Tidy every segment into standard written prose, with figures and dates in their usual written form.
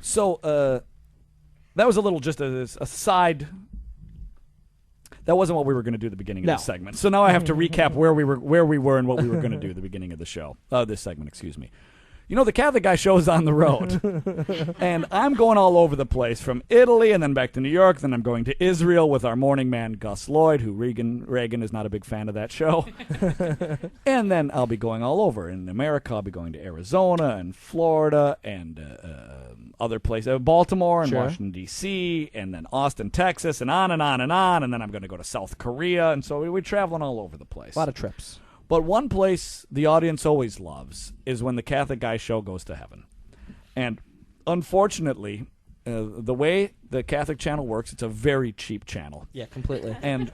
So that was a little just a side. That wasn't what we were going to do at the beginning of this segment. So now I have to recap where we were and what we were going to do at the beginning of the show. This segment, excuse me. You know, the Catholic Guy show is on the road. And I'm going all over the place, from Italy and then back to New York. Then I'm going to Israel with our morning man, Gus Lloyd, who Reagan is not a big fan of that show. And then I'll be going all over. In America, I'll be going to Arizona and Florida and other places, Baltimore and Washington, D.C., and then Austin, Texas, and on and on and on. And then I'm going to go to South Korea. And so we're traveling all over the place. A lot of trips. But one place the audience always loves is when the Catholic Guy show goes to heaven. And unfortunately, the way the Catholic channel works, it's a very cheap channel. Yeah, completely. And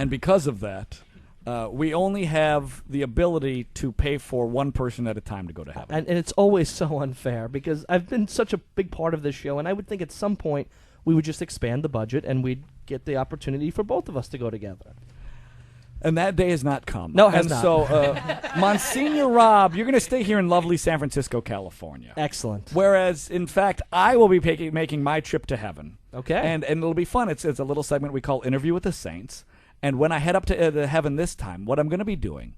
because of that, we only have the ability to pay for one person at a time to go to heaven. And it's always so unfair because I've been such a big part of this show, and I would think at some point we would just expand the budget and we'd get the opportunity for both of us to go together. And that day has not come. No, it has not. So, Monsignor Rob, you're going to stay here in lovely San Francisco, California. Excellent. Whereas, in fact, I will be making my trip to heaven. Okay. And it'll be fun. It's a little segment we call Interview with the Saints. And when I head up to heaven this time, what I'm going to be doing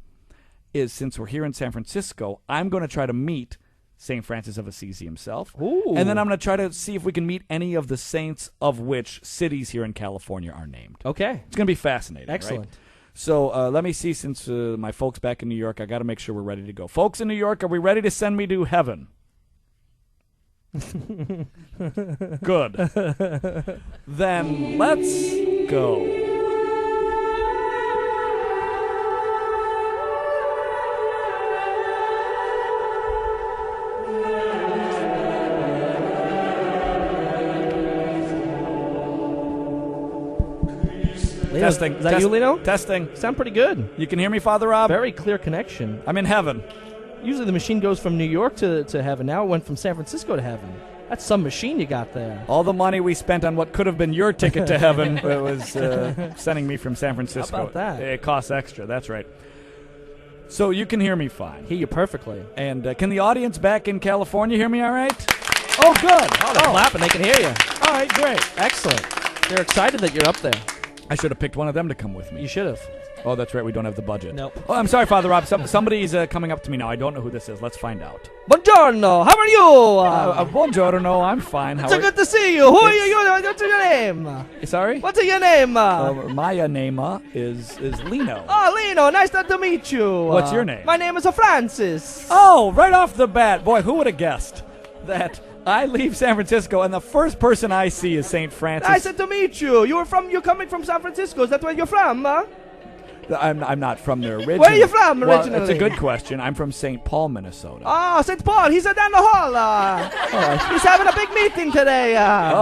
is, since we're here in San Francisco, I'm going to try to meet St. Francis of Assisi himself. Ooh. And then I'm going to try to see if we can meet any of the saints of which cities here in California are named. Okay. It's going to be fascinating. Excellent. Right? So let me see, since my folks back in New York, I got to make sure we're ready to go. Folks in New York, are we ready to send me to heaven? Good. Then let's go. Testing. Is that you, Lino? Testing. Sound pretty good. You can hear me, Father Rob? Very clear connection. I'm in heaven. Usually the machine goes from New York to heaven. Now it went from San Francisco to heaven. That's some machine you got there. All the money we spent on what could have been your ticket to heaven was sending me from San Francisco. How about that? It costs extra. That's right. So you can hear me fine. Hear you perfectly. And can the audience back in California hear me all right? Oh, good. Oh, they're clapping. They can hear you. All right, great. Excellent. They're excited that you're up there. I should have picked one of them to come with me. You should have. Oh, that's right. We don't have the budget. Nope. Oh, I'm sorry, Father Rob. Somebody's coming up to me now. I don't know who this is. Let's find out. Buongiorno. How are you? Buongiorno. I'm fine. It's good to see you. Who are you? What's your name? Sorry? What's your name? My name is Lino. Oh, Lino. Nice to meet you. What's your name? My name is Francis. Oh, right off the bat. Boy, who would have guessed that I leave San Francisco and the first person I see is St. Francis. Nice to meet you. You're coming from San Francisco. Is that where you're from? I'm not from there originally. Where are you from originally? Well, that's a good question. I'm from St. Paul, Minnesota. Oh, St. Paul. He's down the hall. He's having a big meeting today. Yeah.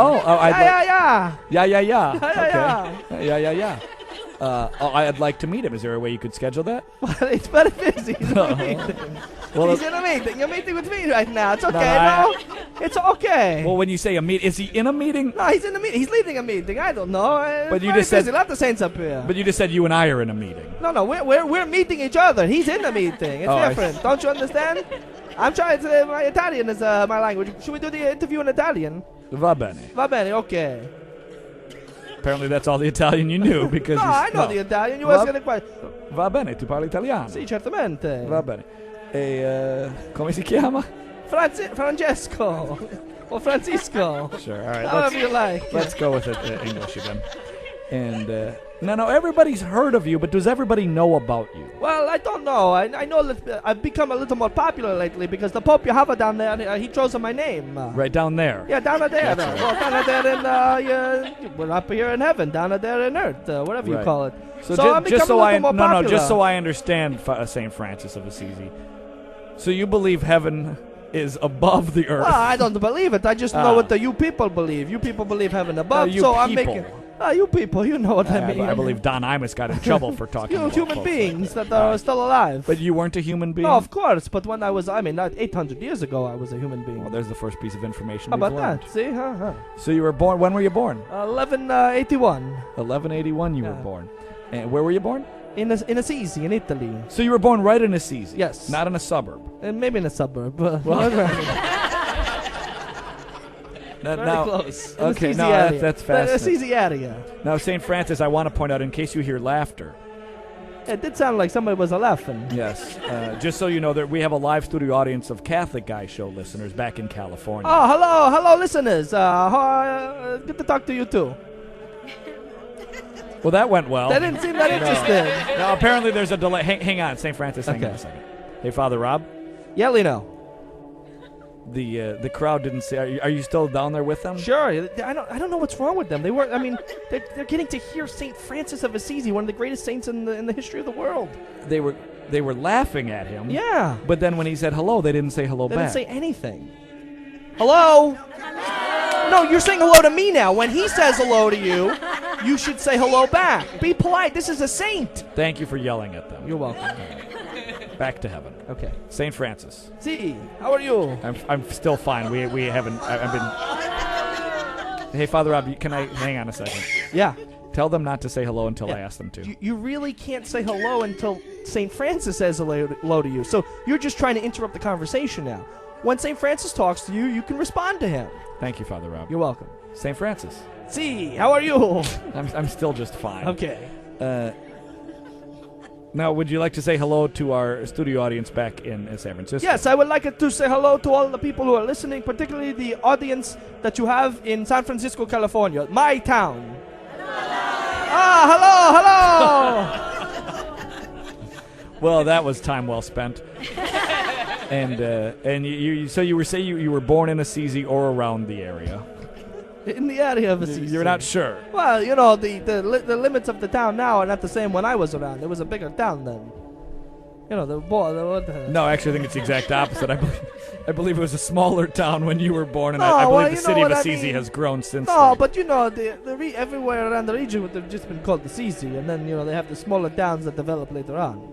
I'd like to meet him. Is there a way you could schedule that? Well, it's very busy. He's in a meeting. Well, he's in a meeting. You're meeting with me right now. It's okay. It's okay. Well, when you say a meeting, is he in a meeting? No, he's in a meeting. He's leading a meeting. I don't know. But you just said a lot of saints up here. But you just said you and I are in a meeting. No, we're meeting each other. He's in a meeting. It's different. Don't you understand? I'm trying to. My Italian is my language. Should we do the interview in Italian? Va bene. Va bene. Okay. Apparently that's all the Italian you knew because. No, I know the Italian. You ask the question. Va bene, tu parli italiano. Sì, certamente. Va bene. E come si chiama? Francesco. Or Francisco. Sure, all right. However you like. Let's go with it, English again. And now everybody's heard of you, but does everybody know about you? Well, I don't know. I know that I've become a little more popular lately because the Pope you have down there, he chose my name. Right down there. Yeah, down there. Right. Well, down there in we're up here in heaven, down there in earth, whatever you call it. So I'm becoming a little more popular. Just so I understand, St. Francis of Assisi. So you believe heaven is above the earth? Well, I don't believe it. I just know what you people believe. You people believe heaven above, I'm making. You people, you know what I mean. I believe Don Imus got in trouble for talking about human beings that are still alive. But you weren't a human being? No, of course. But when not 800 years ago, I was a human being. Well, there's the first piece of information How we've about learned. that? See? So you were born, when were you born? 1181. 1181 you were born. And where were you born? In Assisi, in Italy. So you were born right in Assisi? Yes. Not in a suburb? Maybe in a suburb. Very close. Okay, no, that's fascinating. That's easy area. Now, St. Francis, I want to point out, in case you hear laughter. It did sound like somebody was laughing. Yes. Just so you know, that we have a live studio audience of Catholic Guy Show listeners back in California. Oh, hello, listeners. Good to talk to you, too. Well, that went well. They didn't seem that interested. No, apparently there's a delay. Hang on, St. Francis, hang on a second. Hey, Father Rob? Yeah, Lino. The crowd didn't say. Are you still down there with them? Sure. I don't know what's wrong with them. They were. I mean, they're getting to hear Saint Francis of Assisi, one of the greatest saints in the history of the world. They were laughing at him. Yeah. But then when he said hello, they didn't say hello back. They didn't say anything. Hello. No, you're saying hello to me now. When he says hello to you, you should say hello back. Be polite. This is a saint. Thank you for yelling at them. You're welcome. Back to heaven. Okay. St. Francis. See, how are you? I'm still fine. We haven't. I've been. Hey, Father Rob, can I hang on a second? Yeah. Tell them not to say hello until I ask them to. You really can't say hello until St. Francis says hello to you. So you're just trying to interrupt the conversation now. When St. Francis talks to you, you can respond to him. Thank you, Father Rob. You're welcome. St. Francis. See, how are you? I'm still just fine. Okay. Now, would you like to say hello to our studio audience back in San Francisco? Yes, I would like to say hello to all the people who are listening, particularly the audience that you have in San Francisco, California, my town. Hello. Well, that was time well spent. And you were saying you were born in Assisi or around the area. In the area of Assisi. You're not sure. Well, you know, the limits of the town now are not the same when I was around. It was a bigger town then. You know, No, actually, I think it's the exact opposite. I believe it was a smaller town when you were born, and I believe the city of Assisi has grown since then. No, but you know, everywhere around the region would have just been called Assisi, and then, you know, they have the smaller towns that develop later on.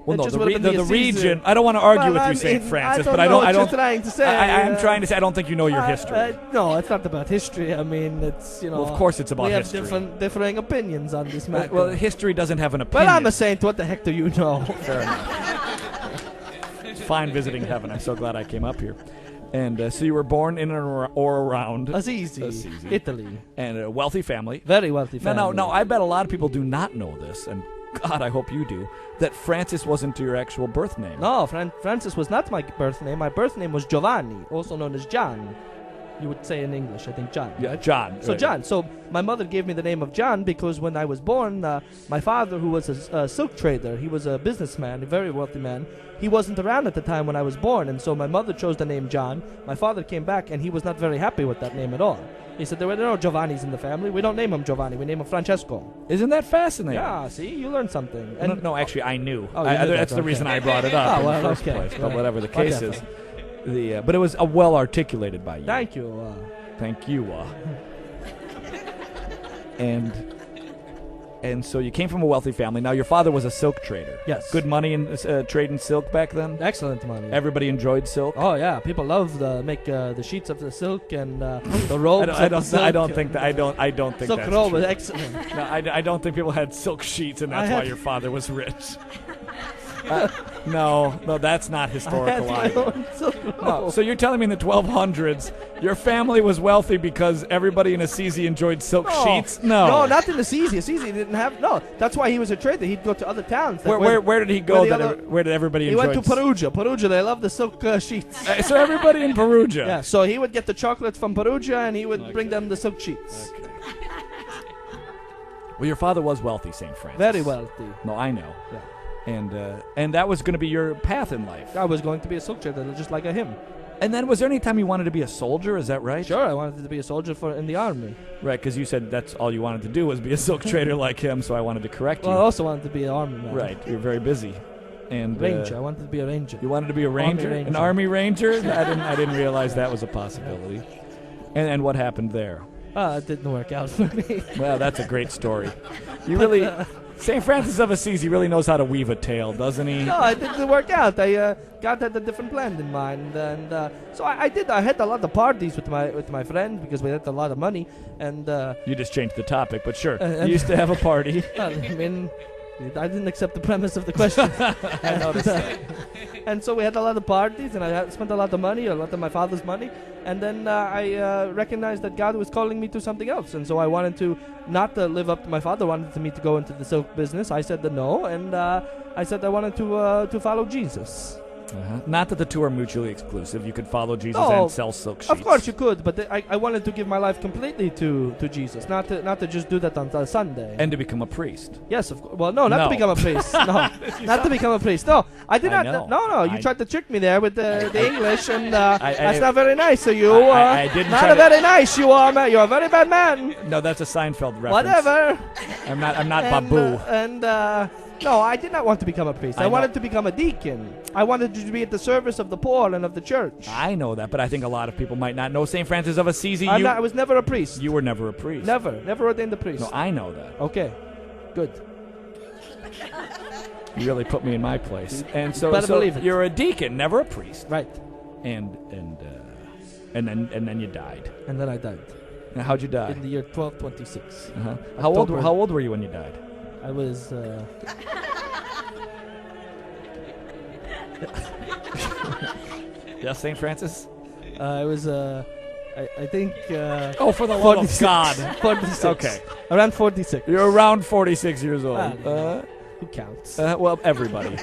Well, no, the region. I don't want to argue with you, St. Francis, but I don't. You're trying to say. I'm trying to say I don't think you know your history. No, it's not about history. I mean, it's, you know. Well, of course, it's about history. We have differing opinions on this matter. Well, history doesn't have an opinion. Well, I'm a saint. What the heck do you know? Fair enough. Fine visiting heaven. I'm so glad I came up here. And so you were born in or around Assisi, Italy, and a wealthy family. Very wealthy family. No. I bet a lot of people do not know this, and God, I hope you do, that Francis wasn't your actual birth name. No, Francis was not my birth name. My birth name was Giovanni, also known as John. You would say in English, I think John. Yeah, right? John. So John. So my mother gave me the name of John because when I was born, my father, who was a silk trader, he was a businessman, a very wealthy man. He wasn't around at the time when I was born, and so my mother chose the name John. My father came back, and he was not very happy with that name at all. He said, there were no Giovannis in the family. We don't name him Giovanni. We name him Francesco. Isn't that fascinating? Yeah, see? You learned something. And no, actually, I knew. Oh, that's the reason I brought it up in the first place. But whatever the case is. But it was well articulated by you. Thank you. Thank you. And so you came from a wealthy family. Now, your father was a silk trader. Yes. Good money in trading silk back then? Excellent money. Everybody enjoyed silk? Oh, yeah. People love make the sheets of the silk and the robes I don't think silk that's robe true. is excellent. No, I don't think people had silk sheets, and that's why your father was rich. No, that's not historical either. No, so you're telling me in the 1200s your family was wealthy because everybody in Assisi enjoyed silk sheets? No, not in Assisi. Assisi didn't have. No, that's why he was a trader. He'd go to other towns. Where did he go? Where did everybody enjoy? He went to Perugia. Perugia, they love the silk sheets. So everybody in Perugia. Yeah. So he would get the chocolate from Perugia, and he would bring them the silk sheets. Okay. Well, your father was wealthy, St. Francis. Very wealthy. No, I know. Yeah. And that was going to be your path in life. I was going to be a silk trader, just like him. And then was there any time you wanted to be a soldier? Is that right? Sure, I wanted to be a soldier in the army. Right, because you said that's all you wanted to do was be a silk trader like him, so I wanted to correct you. Well, I also wanted to be an army man. Right, you're very busy. And ranger. I wanted to be a ranger. You wanted to be a ranger? An army ranger? I didn't realize that was a possibility. And what happened there? It didn't work out for me. Well, that's a great story. You really... St. Francis of Assisi really knows how to weave a tale, doesn't he? No, it didn't work out. I had a different plan in mind, and so I did. I had a lot of parties with my friend because we had a lot of money, and you just changed the topic, but sure. You used to have a party. I mean, I didn't accept the premise of the question. I noticed that. And so we had a lot of parties, and I spent a lot of money, a lot of my father's money. And then I recognized that God was calling me to something else. And so I wanted to not to live up to my father wanted me to go into the silk business. I said no, and I said I wanted to follow Jesus. Not that the two are mutually exclusive. You could follow Jesus and sell silk sheets. Of course you could, but I wanted to give my life completely to Jesus, not to just do that on Sunday. And to become a priest. Yes, of course. Well, no, not to become a priest. No, not to become a priest. No, I did not. No, you tried to trick me there with the English, and that's not very nice of you. I didn't. Not very nice. You are, man. You're a very bad man. No, that's a Seinfeld reference. Whatever. I'm not Babu. No, I did not want to become a priest. I wanted to become a deacon. I wanted to be at the service of the poor and of the church. I know that, but I think a lot of people might not know St. Francis of Assisi. I was never a priest. You were never a priest. Never ordained a priest. No, I know that. Okay, good. You really put me in my place. And so believe it. You're a deacon, never a priest. Right. And then you died. And then I died. Now, how'd you die? In the year 1226. How old were you when you died? I was. Yes, St. Francis? I was. I think. For the love of God. 46. Okay. Around 46. You're around 46 years old. Who counts? Well, everybody.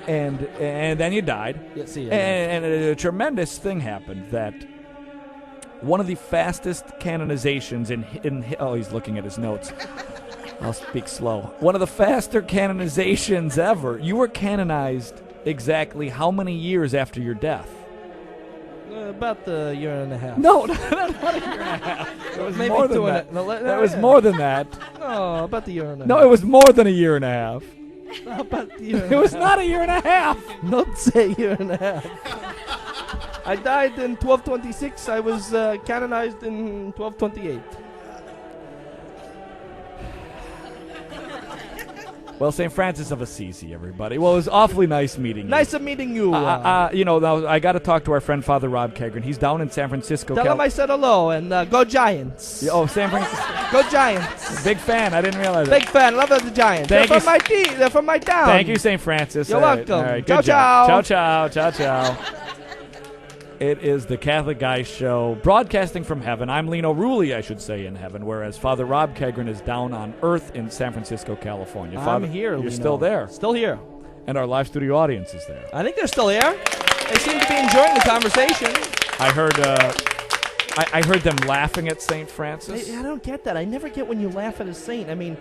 and then you died. Yes, and a tremendous thing happened that one of the fastest canonizations in he's looking at his notes. I'll speak slow. One of the faster canonizations ever. You were canonized exactly how many years after your death? About a year and a half. No, not a year and a half. It was maybe more than that. It was more than that. No, about a year and a half. No, it was more than a year and a half. About a year and It was not a year and a half. Not say a year and a half. I died in 1226. I was canonized in 1228. Well, St. Francis of Assisi, everybody. Well, it was awfully nice meeting you. Nice of meeting you. Now I got to talk to our friend Fr Rob Keighron. He's down in San Francisco. Tell him I said hello, and go Giants. Yeah, San Francisco. Go Giants. Big fan. I didn't realize Big fan. Love the Giants. They're from my team. They're from my town. Thank you, St. Francis. You're welcome. All right, ciao, good job. ciao. Ciao, ciao. Ciao, ciao. It is the Catholic Guy Show, broadcasting from heaven. I'm Lino Rulli, I should say, in heaven, whereas Fr Rob Keighron is down on earth in San Francisco, California. I'm here, You're Lino. Still there. Still here. And our live studio audience is there. I think they're still here. They seem to be enjoying the conversation. I heard I heard them laughing at St. Francis. I don't get that. I never get when you laugh at a saint. I mean,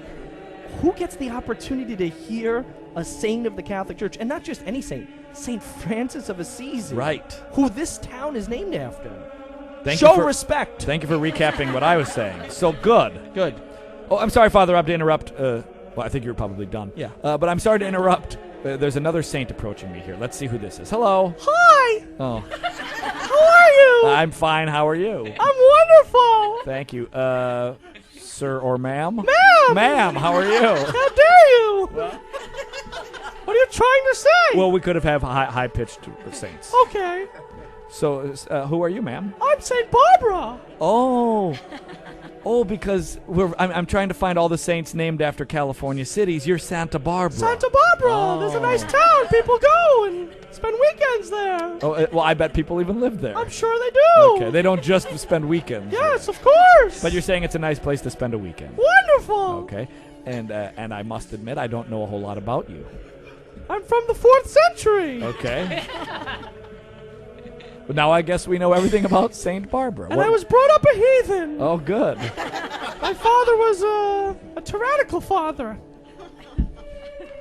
who gets the opportunity to hear a saint of the Catholic Church? And not just any saint. St. Francis of Assisi. Right. Who this town is named after. Show respect. Thank you for recapping what I was saying. So good. Good. Oh, I'm sorry, Father Rob, to interrupt. Well, I think you were probably done. Yeah. But I'm sorry to interrupt. There's another saint approaching me here. Let's see who this is. Hello. Hi. Oh. How are you? I'm fine. How are you? I'm wonderful. Thank you. Sir or ma'am? Ma'am. Ma'am, how are you? How dare you? What are you trying to say? Well, we could have high-pitched saints. Okay. So, who are you, ma'am? I'm St. Barbara. Oh, because I'm trying to find all the saints named after California cities. You're Santa Barbara. Santa Barbara. Oh. There's a nice town. People go and spend weekends there. Oh, well, I bet people even live there. I'm sure they do. Okay, they don't just spend weekends. Yes, of course. But you're saying it's a nice place to spend a weekend. Wonderful. Okay, and I must admit I don't know a whole lot about you. I'm from the 4th century. Okay. But now I guess we know everything about St. Barbara. And I was brought up a heathen. Oh, good. My father was a tyrannical father.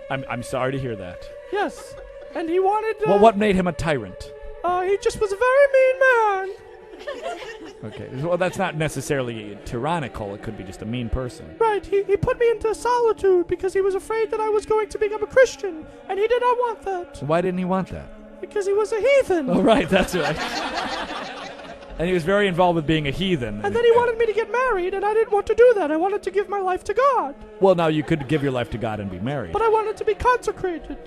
I'm sorry to hear that. Yes. And he wanted... well, what made him a tyrant? He just was a very mean man. Okay. Well, that's not necessarily tyrannical. It could be just a mean person. Right. He put me into solitude because he was afraid that I was going to become a Christian. And he did not want that. Why didn't he want that? Because he was a heathen. Oh, right. That's right. And he was very involved with being a heathen. And then he wanted me to get married, and I didn't want to do that. I wanted to give my life to God. Well, now you could give your life to God and be married. But I wanted to be consecrated.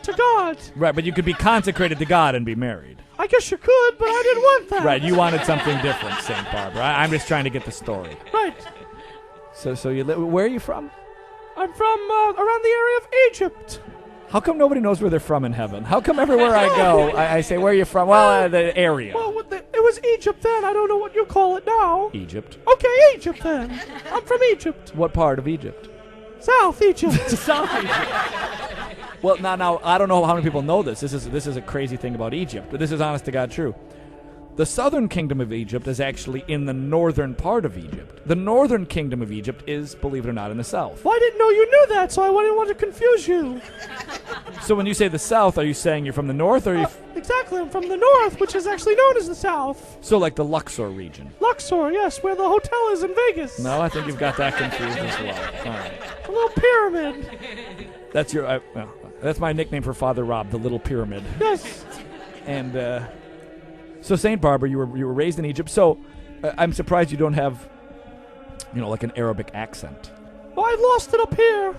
To God. Right, but you could be consecrated to God and be married. I guess you could, but I didn't want that. Right, you wanted something different, St. Barbara. I'm just trying to get the story. Right. So where are you from? I'm from around the area of Egypt. How come nobody knows where they're from in heaven? How come everywhere I go, I say, where are you from? Well, the area. Well, it was Egypt then. I don't know what you call it now. Egypt. Okay, Egypt then. I'm from Egypt. What part of Egypt? South Egypt. South Egypt. Well, now, I don't know how many people know this. This is a crazy thing about Egypt, but this is honest to God true. The southern kingdom of Egypt is actually in the northern part of Egypt. The northern kingdom of Egypt is, believe it or not, in the south. Well, I didn't know you knew that, so I didn't want to confuse you. So when you say the south, are you saying you're from the north, or are you... Exactly, I'm from the north, which is actually known as the south. So like the Luxor region. Luxor, yes, where the hotel is in Vegas. No, I think you've got that confused as well. All right. A little pyramid. That's your... that's my nickname for Father Rob, the Little Pyramid. Yes. And, so St. Barbara, you were raised in Egypt, so I'm surprised you don't have, like an Arabic accent. Well, I lost it up here.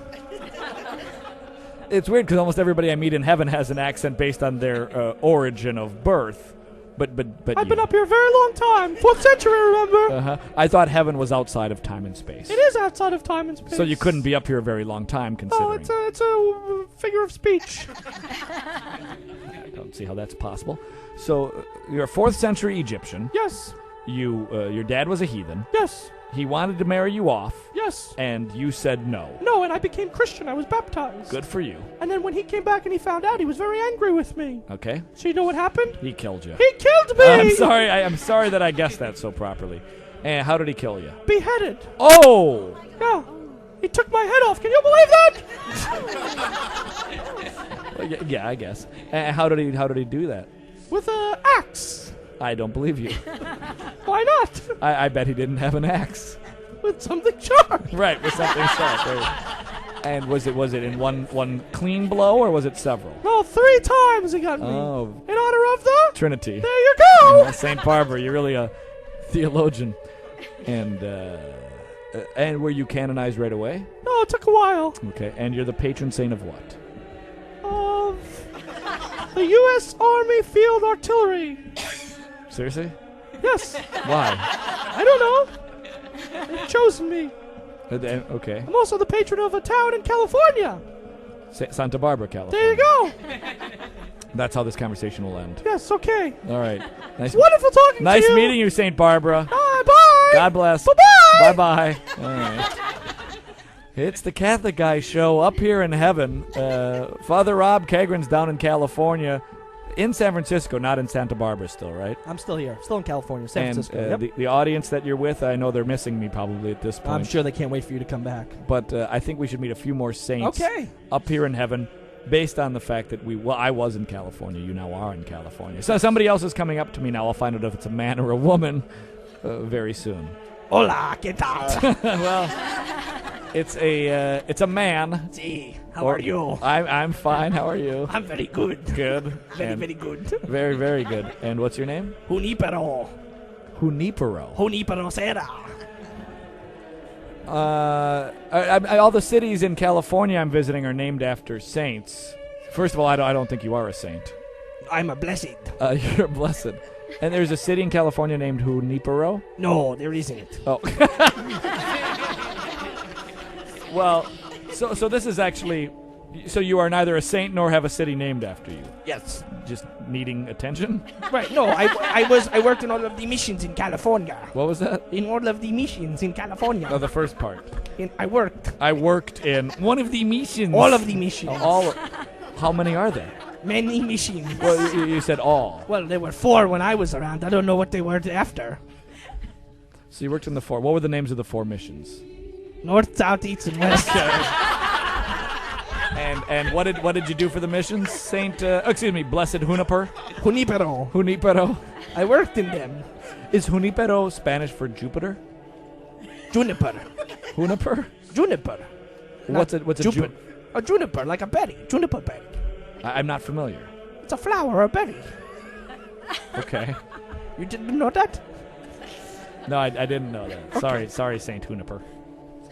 It's weird because almost everybody I meet in heaven has an accent based on their origin of birth. But I've been up here a very long time. 4th century, remember? Uh-huh. I thought heaven was outside of time and space. It is outside of time and space. So you couldn't be up here a very long time, considering. Oh, it's a figure of speech. I don't see how that's possible. So you're a 4th century Egyptian. Yes. Your dad was a heathen. Yes. He wanted to marry you off. Yes. And you said no. No, and I became Christian. I was baptized. Good for you. And then when he came back and he found out, he was very angry with me. Okay. So you know what happened? He killed you. He killed me! I'm sorry. I'm sorry that I guessed that so properly. And how did he kill you? Beheaded. Oh! Yeah. He took my head off. Can you believe that? Yeah, I guess. How did he do that? With an axe. I don't believe you. Why not? I bet he didn't have an axe. With something sharp. Right, with something sharp. And was it in one clean blow, or was it several? No, 3 times he got me. Oh. In honor of the Trinity. There you go. St. Barbara, you're really a theologian. And were you canonized right away? No, it took a while. Okay, and you're the patron saint of what? Of the U.S. Army Field Artillery. Seriously? Yes. Why? I don't know. They've chosen me. Okay. I'm also the patron of a town in California. Santa Barbara, California. There you go. That's how this conversation will end. Yes, okay. All right. Nice. Wonderful talking to you. Nice meeting you, St. Barbara. Bye. God bless. Bye-bye. Bye-bye. All right. It's the Catholic Guy Show up here in heaven. Father Rob Keighron's down in California. In San Francisco, not in Santa Barbara still, right? I'm still here. Still in California, San Francisco. Yep. The audience that you're with, I know they're missing me probably at this point. I'm sure they can't wait for you to come back. But I think we should meet a few more saints up here in heaven based on the fact that I was in California. You now are in California. So somebody else is coming up to me now. I'll find out if it's a man or a woman very soon. Hola, ¿qué tal? Well, it's a man. Sí. How are you? I'm fine. How are you? I'm very good. Good. Very good. Very, very good. And what's your name? Junipero. Junipero Serra. All the cities in California I'm visiting are named after saints. First of all, I don't think you are a saint. I'm a blessed. You're blessed. And there's a city in California named Junipero? No, there isn't. Oh. Well, so this is actually... So you are neither a saint nor have a city named after you? Yes. Just needing attention? Right, no, I worked in all of the missions in California. What was that? In all of the missions in California. Oh, the first part. I worked in one of the missions. All of the missions. How many are there? Many missions. Well, you said all. Well, there were 4 when I was around. I don't know what they were after. So you worked in the 4. What were the names of the 4 missions? North, South, East, and West. And what did you do for the missions? Blessed Junipero? Junipero. I worked in them. Is Junipero Spanish for Jupiter? Juniper. Juniper? What's a juniper? A juniper, like a berry. Juniper berry. I'm not familiar. It's a flower or a berry. Okay. You didn't know that? No, I didn't know that. Okay. Sorry, Saint Junipero.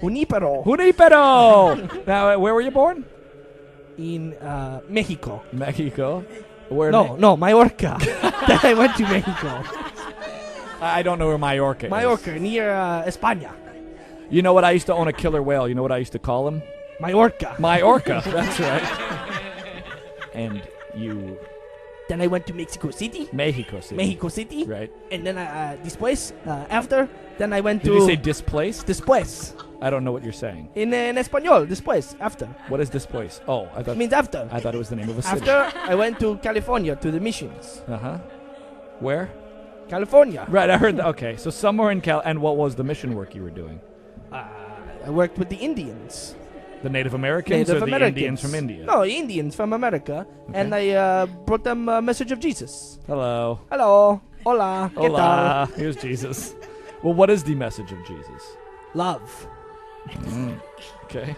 Junipero. Now, where were you born? In Mexico. Mexico? Where? No, Mallorca. Then I went to Mexico. I don't know where Mallorca is. Mallorca, near España. You know what? I used to own a killer whale. You know what I used to call him? My orca. My orca. That's right. And you... Then I went to Mexico City. Mexico City. Right. And then después, after, then I went Did to... you say displaced? Después. I don't know what you're saying. In español, después, after. What is displaced? Oh, I thought... It means after. I thought it was the name of a city. After, I went to California, to the missions. Uh-huh. Where? California. Right, I heard that. Okay, so somewhere in And what was the mission work you were doing? I worked with the Indians. The Native Americans or the Indians from India? No, Indians from America. Okay. And I brought them a message of Jesus. Hello. Hello. Hola. Hola. Here's Jesus. Well, what is the message of Jesus? Love. Okay.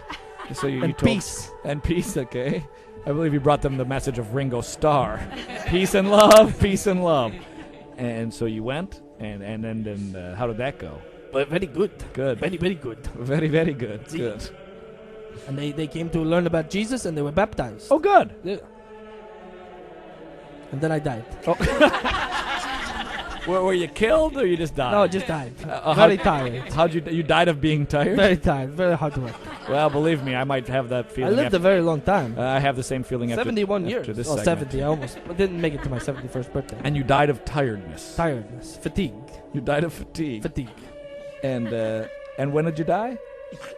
So you and told peace. And peace, okay. I believe you brought them the message of Ringo Starr. Peace and love, peace and love. And so you went, and then how did that go? But very good. Good. Very, very good. Very, very good. See? Good. And they came to learn about Jesus, and they were baptized. Oh, good. Yeah. And then I died. Oh. Were you killed or you just died? No, I just died. Very tired. How'd you died of being tired? Very tired. Very hard to work. Well, believe me, I might have that feeling. I lived a very long time. I have the same feeling 71 after years. this Oh, segment. 70. I almost didn't make it to my 71st birthday. And you died of tiredness. Tiredness. Fatigue. You died of fatigue. Fatigue. And when did you die?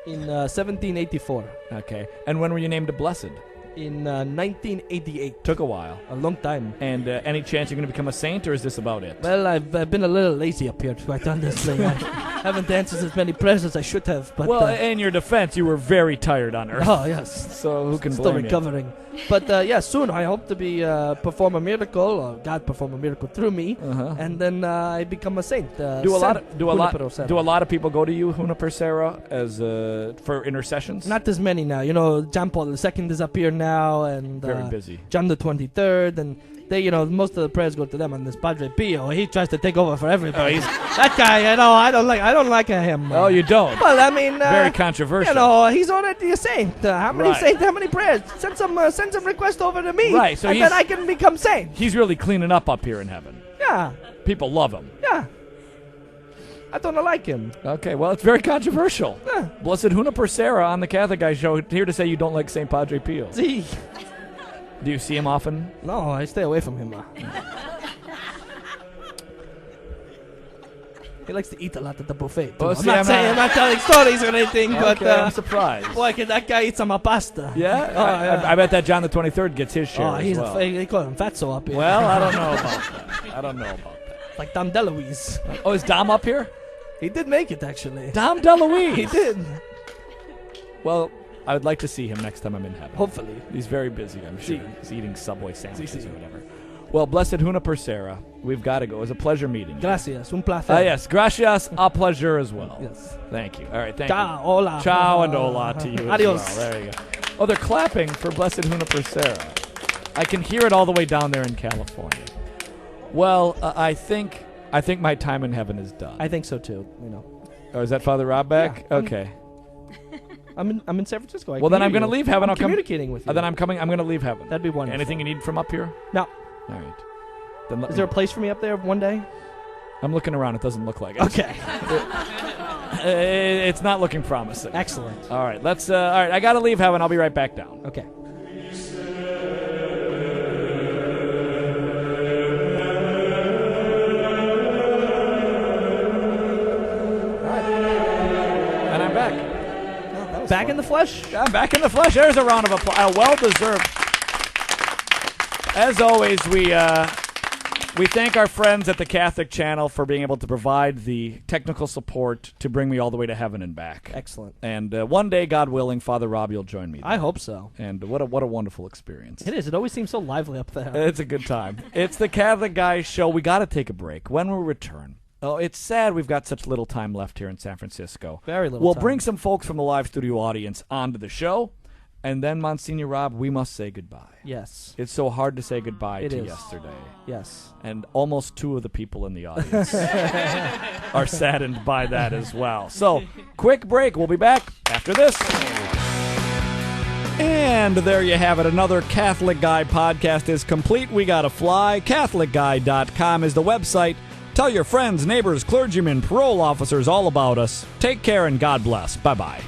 In 1784. Okay. And when were you named a blessed? In 1988. Took a while. A long time. And any chance you're going to become a saint, or is this about it? Well, I've been a little lazy up here, quite honestly. I haven't answered as many prayers as I should have. But well, in your defense, you were very tired on Earth. Oh, yes. So who can Still blame recovering. you? But yeah, soon I hope to be perform a miracle, or God perform a miracle through me, and then I become a saint. Do a lot of people go to you, Juniper Sarah, as for intercessions? Not as many now. You know, John Paul II is up here now, and very busy. John the 23rd, and they, most of the prayers go to them. And this Padre Pio, he tries to take over for everybody. Oh, that guy, I don't like him. Oh, you don't? Well, I mean, very controversial. He's already a saint. How many saints? How many prayers? Send some request over to me. Right, so and then I can become saint. He's really cleaning up here in heaven. Yeah. People love him. Yeah. I don't like him. Okay, well, it's very controversial. Yeah. Blessed Juniper Sarah on the Catholic Guy Show, here to say you don't like St. Padre Pio. See. Do you see him often? No, I stay away from him. He likes to eat a lot at the buffet. Well, I'm not telling stories or anything, okay, but I'm surprised. Boy, that guy eats some pasta. Yeah? Oh, yeah. I bet that John the 23rd gets his share he's as well. They call him Fatso up here. Well, I don't know about that. Like Dom DeLuise. Oh, is Dom up here? He did make it, actually. Dom DeLuise? He did. Well, I would like to see him next time I'm in heaven. Hopefully. He's very busy, I'm sure. Sí. He's eating Subway sandwiches Sí. or whatever. Well, Blessed Juniper Sarah, we've got to go. It was a pleasure meeting you. Gracias, un placer. Yes, gracias, a pleasure as well. Yes. Thank you. All right, thank Ciao, you. hola. Ciao and hola to you Adios. as well. There you go. Oh, they're clapping for Blessed Juniper Sarah. I can hear it all the way down there in California. Well, I think my time in heaven is done. I think so too, Oh, is that Father Rob back? Yeah, okay. I'm in San Francisco. Well, then I'm going to leave heaven. I'm communicating with you. Then I'm coming. I'm going to leave heaven. That'd be wonderful. Anything you need from up here? No. All right. Then is there a place for me up there one day? I'm looking around. It doesn't look like it. Okay. It's not looking promising. Excellent. All right. Let's. All right. I got to leave heaven. I'll be right back down. Okay. And I'm back. Back in the flesh? I'm back in the flesh. There's a round of applause. Well-deserved. As always, we thank our friends at the Catholic Channel for being able to provide the technical support to bring me all the way to heaven and back. Excellent. And one day, God willing, Father Rob, you'll join me there. I hope so. And what a wonderful experience. It is. It always seems so lively up there. It's a good time. It's the Catholic Guy Show. We got to take a break. When we return. Oh, it's sad we've got such little time left here in San Francisco. Very little We'll time. bring some folks from the live studio audience onto the show, and then, Monsignor Rob, we must say goodbye. Yes. It's so hard to say goodbye It to is. yesterday. Yes. And almost two of the people in the audience are saddened by that as well. So, quick break. We'll be back after this. And there you have it. Another Catholic Guy podcast is complete. We gotta fly. CatholicGuy.com is the website. Tell your friends, neighbors, clergymen, parole officers all about us. Take care and God bless. Bye-bye.